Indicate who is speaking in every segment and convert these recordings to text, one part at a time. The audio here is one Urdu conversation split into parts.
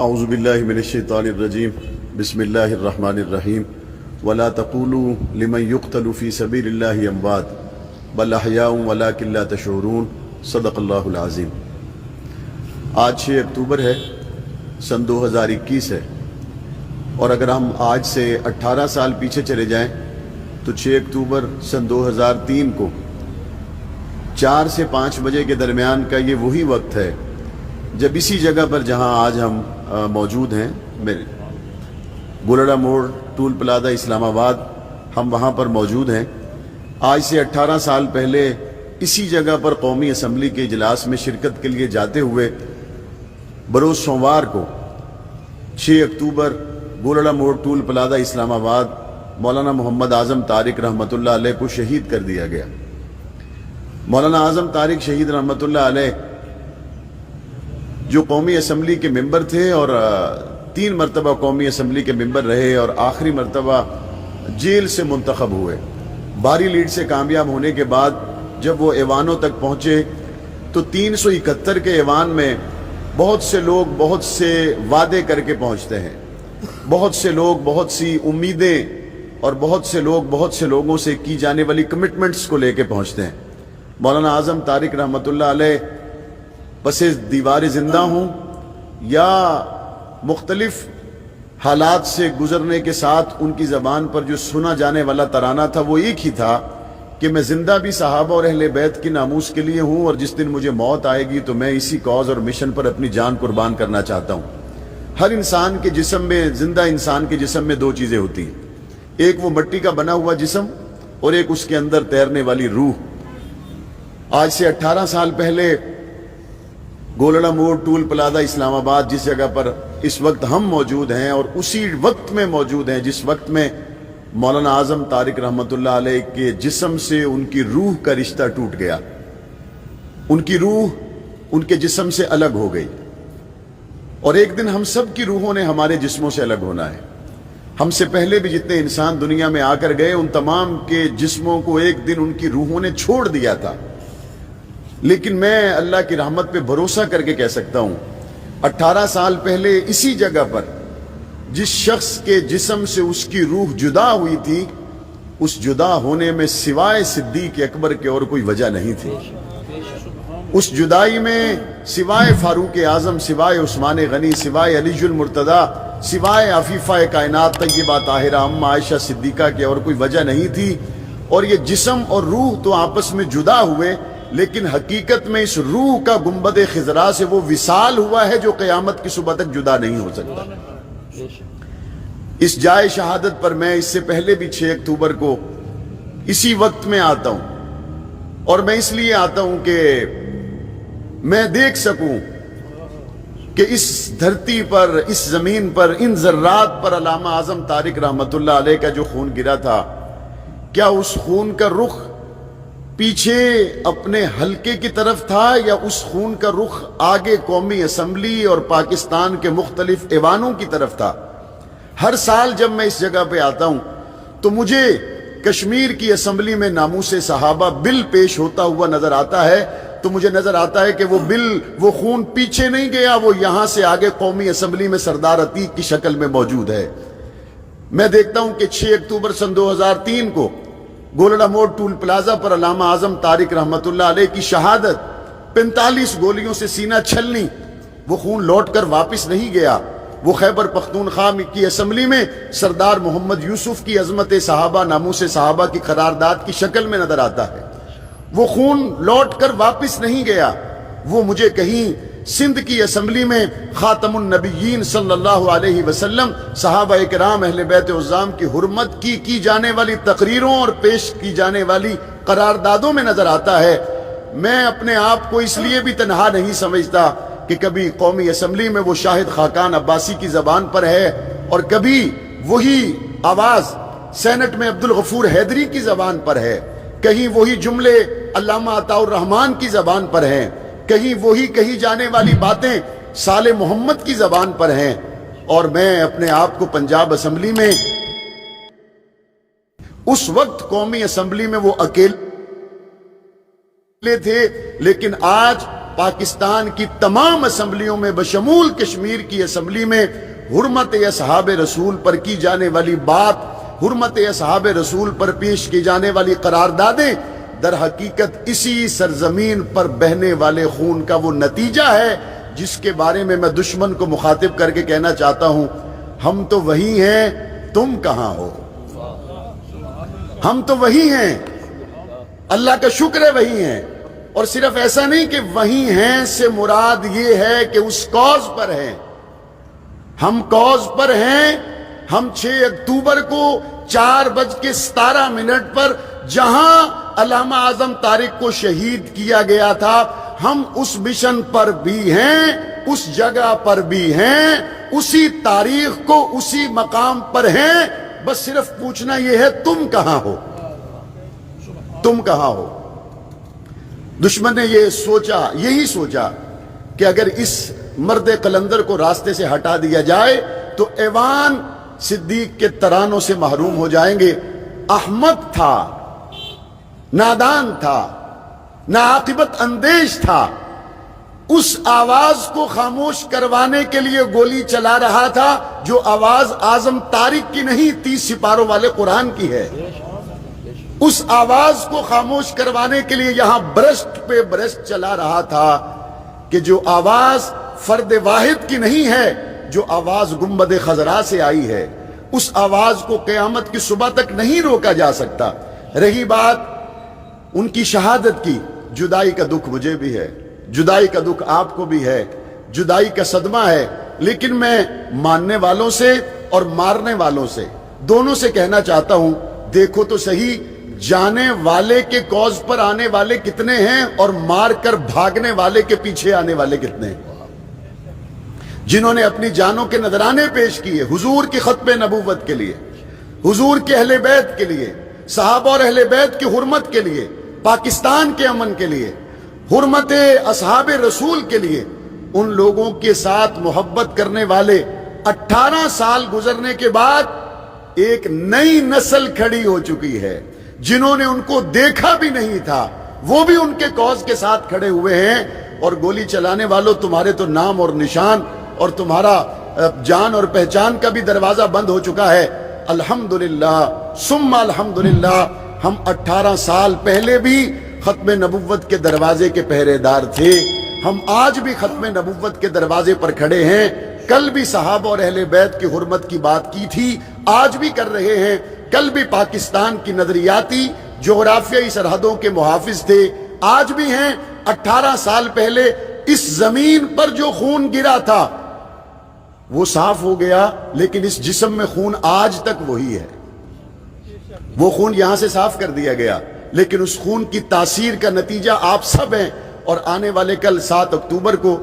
Speaker 1: اعوذ باللہ من الشیطان الرجیم بسم اللہ الرحمن الرحیم ولا تقولوا لمن يقتل في سبيل الله اموات بل احیاء ولکن لا تشعرون صدق اللہ العظیم۔ آج 6 اکتوبر ہے، سن 2021 ہے، اور اگر ہم آج سے 18 سال پیچھے چلے جائیں تو 6 اکتوبر سن 2003 کو 4 سے 5 بجے کے درمیان کا یہ وہی وقت ہے جب اسی جگہ پر جہاں آج ہم موجود ہیں، گولڑا موڑ ٹول پلازہ اسلام آباد، ہم وہاں پر موجود ہیں۔ آج سے 18 سال پہلے اسی جگہ پر قومی اسمبلی کے اجلاس میں شرکت کے لیے جاتے ہوئے بروز سوموار کو 6 اکتوبر گولڑا موڑ ٹول پلازہ اسلام آباد مولانا محمد اعظم طارق رحمۃ اللہ علیہ کو شہید کر دیا گیا۔ مولانا اعظم طارق شہید رحمۃ اللہ علیہ جو قومی اسمبلی کے ممبر تھے اور 3 مرتبہ قومی اسمبلی کے ممبر رہے اور آخری مرتبہ جیل سے منتخب ہوئے۔ بھاری لیڈ سے کامیاب ہونے کے بعد جب وہ ایوانوں تک پہنچے تو 371 کے ایوان میں بہت سے لوگ بہت سے وعدے کر کے پہنچتے ہیں، بہت سے لوگ بہت سی امیدیں اور بہت سے لوگ بہت سے لوگوں سے کی جانے والی کمٹمنٹس کو لے کے پہنچتے ہیں۔ مولانا اعظم طارق رحمۃ اللہ علیہ پس دیوار زندہ ہوں یا مختلف حالات سے گزرنے کے ساتھ ان کی زبان پر جو سنا جانے والا ترانہ تھا وہ ایک ہی تھا کہ میں زندہ بھی صحابہ اور اہل بیت کی ناموس کے لیے ہوں، اور جس دن مجھے موت آئے گی تو میں اسی کاز اور مشن پر اپنی جان قربان کرنا چاہتا ہوں۔ ہر انسان کے جسم میں، زندہ انسان کے جسم میں 2 چیزیں ہوتی ہیں، ایک وہ مٹی کا بنا ہوا جسم اور ایک اس کے اندر تیرنے والی روح۔ آج سے 18 سال پہلے گولڑا موڑ ٹول پلازہ اسلام آباد جس جگہ پر اس وقت ہم موجود ہیں اور اسی وقت میں موجود ہیں جس وقت میں مولانا اعظم طارق رحمۃ اللہ علیہ کے جسم سے ان کی روح کا رشتہ ٹوٹ گیا، ان کی روح ان کے جسم سے الگ ہو گئی، اور ایک دن ہم سب کی روحوں نے ہمارے جسموں سے الگ ہونا ہے۔ ہم سے پہلے بھی جتنے انسان دنیا میں آ کر گئے ان تمام کے جسموں کو ایک دن ان کی روحوں نے چھوڑ دیا تھا، لیکن میں اللہ کی رحمت پہ بھروسہ کر کے کہہ سکتا ہوں 18 سال پہلے اسی جگہ پر جس شخص کے جسم سے اس کی روح جدا ہوئی تھی، اس جدا ہونے میں سوائے صدیق اکبر کے اور کوئی وجہ نہیں تھی۔ اس جدائی میں سوائے فاروق اعظم، سوائے عثمان غنی، سوائے علی المرتضی، سوائے عفیفہ کائنات طیبہ طاہرہ ام عائشہ صدیقہ کے اور کوئی وجہ نہیں تھی، اور یہ جسم اور روح تو آپس میں جدا ہوئے، لیکن حقیقت میں اس روح کا گنبد خضرا سے وہ وصال ہوا ہے جو قیامت کی صبح تک جدا نہیں ہو سکتا۔ اس جائے شہادت پر میں اس سے پہلے بھی 6 اکتوبر کو اسی وقت میں آتا ہوں، اور میں اس لیے آتا ہوں کہ میں دیکھ سکوں کہ اس دھرتی پر، اس زمین پر، ان ذرات پر علامہ اعظم طارق رحمۃ اللہ علیہ کا جو خون گرا تھا، کیا اس خون کا رخ پیچھے اپنے حلقے کی طرف تھا یا اس خون کا رخ آگے قومی اسمبلی اور پاکستان کے مختلف ایوانوں کی طرف تھا؟ ہر سال جب میں اس جگہ پہ آتا ہوں تو مجھے کشمیر کی اسمبلی میں ناموس صحابہ بل پیش ہوتا ہوا نظر آتا ہے، تو مجھے نظر آتا ہے کہ وہ بل، وہ خون پیچھے نہیں گیا، وہ یہاں سے آگے قومی اسمبلی میں سردار عتیق کی شکل میں موجود ہے۔ میں دیکھتا ہوں کہ 6 اکتوبر سن 2003 کو گولڑا موڑ ٹول پلازہ پر علامہ اعظم طارق رحمۃ اللہ علیہ کی شہادت، 45 گولیوں سے سینہ چھلنی، وہ خون لوٹ کر واپس نہیں گیا، وہ خیبر پختونخوا کی اسمبلی میں سردار محمد یوسف کی عظمت صحابہ، ناموس صحابہ کی قرارداد کی شکل میں نظر آتا ہے۔ وہ خون لوٹ کر واپس نہیں گیا، وہ مجھے کہیں سندھ کی اسمبلی میں خاتم النبیین صلی اللہ علیہ وسلم، صحابہ کرام، اہل بیت عظام کی حرمت کی جانے والی تقریروں اور پیش کی جانے والی قراردادوں میں نظر آتا ہے۔ میں اپنے آپ کو اس لیے بھی تنہا نہیں سمجھتا کہ کبھی قومی اسمبلی میں وہ شاہد خاقان عباسی کی زبان پر ہے اور کبھی وہی آواز سینٹ میں عبدالغفور حیدری کی زبان پر ہے، کہیں وہی جملے علامہ عطاء الرحمن کی زبان پر ہیں، کہیں وہی کہی جانے والی باتیں صالح محمد کی زبان پر ہیں، اور میں اپنے آپ کو پنجاب اسمبلی میں اس وقت قومی اسمبلی میں وہ اکیلے تھے، لیکن آج پاکستان کی تمام اسمبلیوں میں بشمول کشمیر کی اسمبلی میں حرمت اصحاب رسول پر کی جانے والی بات، حرمت اصحاب رسول پر پیش کی جانے والی قراردادیں در حقیقت اسی سرزمین پر بہنے والے خون کا وہ نتیجہ ہے جس کے بارے میں دشمن کو مخاطب کر کے کہنا چاہتا ہوں، ہم تو وہی ہیں، تم کہاں ہو؟ ہم تو وہی ہیں، اللہ کا شکر ہے وہی ہیں۔ اور صرف ایسا نہیں کہ وہی ہیں سے مراد یہ ہے کہ اس کاز پر ہیں، ہم کاز پر ہیں۔ ہم 6 اکتوبر کو 4:17 پر جہاں علامہ اعظم طارق کو شہید کیا گیا تھا، ہم اس مشن پر بھی ہیں، اس جگہ پر بھی ہیں، اسی تاریخ کو اسی مقام پر ہیں۔ بس صرف پوچھنا یہ ہے تم کہاں ہو؟ تم کہاں ہو؟ دشمن نے یہ سوچا، یہی سوچا کہ اگر اس مرد قلندر کو راستے سے ہٹا دیا جائے تو ایوان صدیق کے ترانوں سے محروم ہو جائیں گے۔ احمق تھا، نادان تھا، ناعاقبت اندیش تھا، اس آواز کو خاموش کروانے کے لیے گولی چلا رہا تھا جو آواز اعظم طارق کی نہیں 30 سپاروں والے قرآن کی ہے۔ اس آواز کو خاموش کروانے کے لیے یہاں برسٹ پہ برسٹ چلا رہا تھا کہ جو آواز فرد واحد کی نہیں ہے، جو آواز گنبد خضرا سے آئی ہے، اس آواز کو قیامت کی صبح تک نہیں روکا جا سکتا۔ رہی بات ان کی شہادت کی، جدائی کا دکھ مجھے بھی ہے، جدائی کا دکھ آپ کو بھی ہے، جدائی کا صدمہ ہے، لیکن میں ماننے والوں سے اور مارنے والوں سے دونوں سے کہنا چاہتا ہوں، دیکھو تو صحیح جانے والے کے کوز پر آنے والے کتنے ہیں اور مار کر بھاگنے والے کے پیچھے آنے والے کتنے ہیں۔ جنہوں نے اپنی جانوں کے نذرانے پیش کیے حضور کی ختم نبوت کے لیے، حضور کے اہل بیت کے لیے، صحابہ اور اہل بیت کی حرمت کے لیے، پاکستان کے امن کے لیے، حرمت اصحاب رسول کے لیے، ان لوگوں کے ساتھ محبت کرنے والے 18 سال گزرنے کے بعد ایک نئی نسل کھڑی ہو چکی ہے۔ جنہوں نے ان کو دیکھا بھی نہیں تھا وہ بھی ان کے کوز کے ساتھ کھڑے ہوئے ہیں، اور گولی چلانے والوں تمہارے تو نام اور نشان اور تمہارا جان اور پہچان کا بھی دروازہ بند ہو چکا ہے۔ الحمدللہ ثم الحمدللہ ہم 18 سال پہلے بھی ختم نبوت کے دروازے کے پہرے دار تھے، ہم آج بھی ختم نبوت کے دروازے پر کھڑے ہیں۔ کل بھی صحابہ اور اہل بیت کی حرمت کی بات کی تھی، آج بھی کر رہے ہیں، کل بھی پاکستان کی نظریاتی جغرافیائی سرحدوں کے محافظ تھے، آج بھی ہیں۔ 18 سال پہلے اس زمین پر جو خون گرا تھا وہ صاف ہو گیا، لیکن اس جسم میں خون آج تک وہی ہے۔ وہ خون یہاں سے صاف کر دیا گیا، لیکن اس خون کی تاثیر کا نتیجہ آپ سب ہیں۔ اور آنے والے کل 7 اکتوبر کو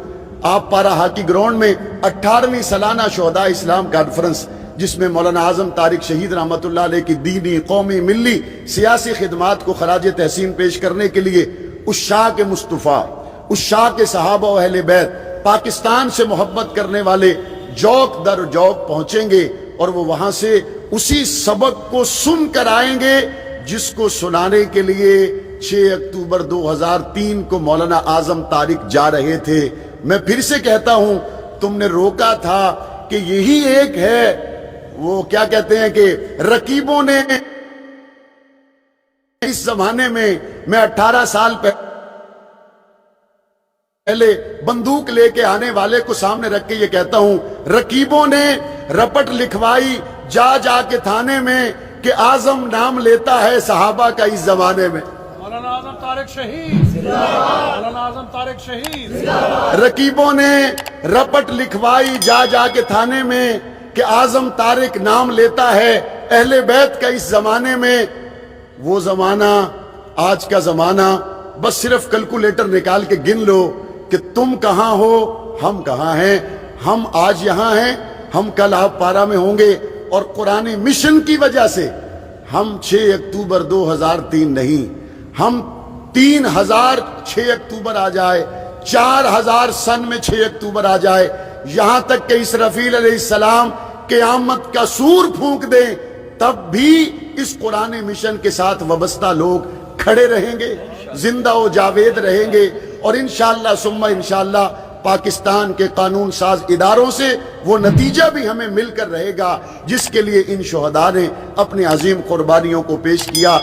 Speaker 1: آپ پارا ہاکی گراؤنڈ میں 18ویں سالانہ شہداء اسلام کانفرنس، جس میں مولانا اعظم طارق شہید رحمۃ اللہ علیہ کی دینی، قومی، ملی، سیاسی خدمات کو خراج تحسین پیش کرنے کے لیے اس شاہ کے مصطفیٰ، اس شاہ کے صحابہ و اہل بیت، پاکستان سے محبت کرنے والے جوک در جوک پہنچیں گے، اور وہ وہاں سے اسی سبق کو سن کر آئیں گے جس کو سنانے کے لیے 6 اکتوبر 2003 کو مولانا اعظم طارق جا رہے تھے۔ میں پھر سے کہتا ہوں، تم نے روکا تھا کہ یہی ایک ہے، وہ کیا کہتے ہیں کہ رقیبوں نے اس زمانے میں 18 سال پہلے بندوق لے کے آنے والے کو سامنے رکھ کے یہ کہتا ہوں، رقیبوں نے رپٹ لکھوائی جا جا کے تھانے میں کہ اعظم نام لیتا ہے صحابہ کا اس زمانے میں۔
Speaker 2: مولانا اعظم طارق شہید، مولانا اعظم طارق شہید۔
Speaker 1: رقیبوں نے رپٹ لکھوائی جا جا کے تھانے میں کہ اعظم طارق نام لیتا ہے اہل بیت کا اس زمانے میں۔ وہ زمانہ، آج کا زمانہ، بس صرف کیلکولیٹر نکال کے گن لو کہ تم کہاں ہو، ہم کہاں ہیں۔ ہم آج یہاں ہیں، ہم کل آپ پارا میں ہوں گے، اور قرآن مشن کی وجہ سے ہم 6 اکتوبر 2003 نہیں، ہم 3000 6 اکتوبر آ جائے، 4000 سن میں 6 اکتوبر آ جائے، یہاں تک کہ اسرافیل علیہ السلام قیامت کا سور پھونک دیں، تب بھی اس قرآن مشن کے ساتھ وابستہ لوگ کھڑے رہیں گے، زندہ و جاوید رہیں گے،
Speaker 3: اور انشاءاللہ ثم انشاءاللہ پاکستان کے قانون ساز اداروں سے وہ نتیجہ بھی ہمیں مل کر رہے گا جس کے لیے ان شہداء نے اپنی عظیم قربانیوں کو پیش کیا.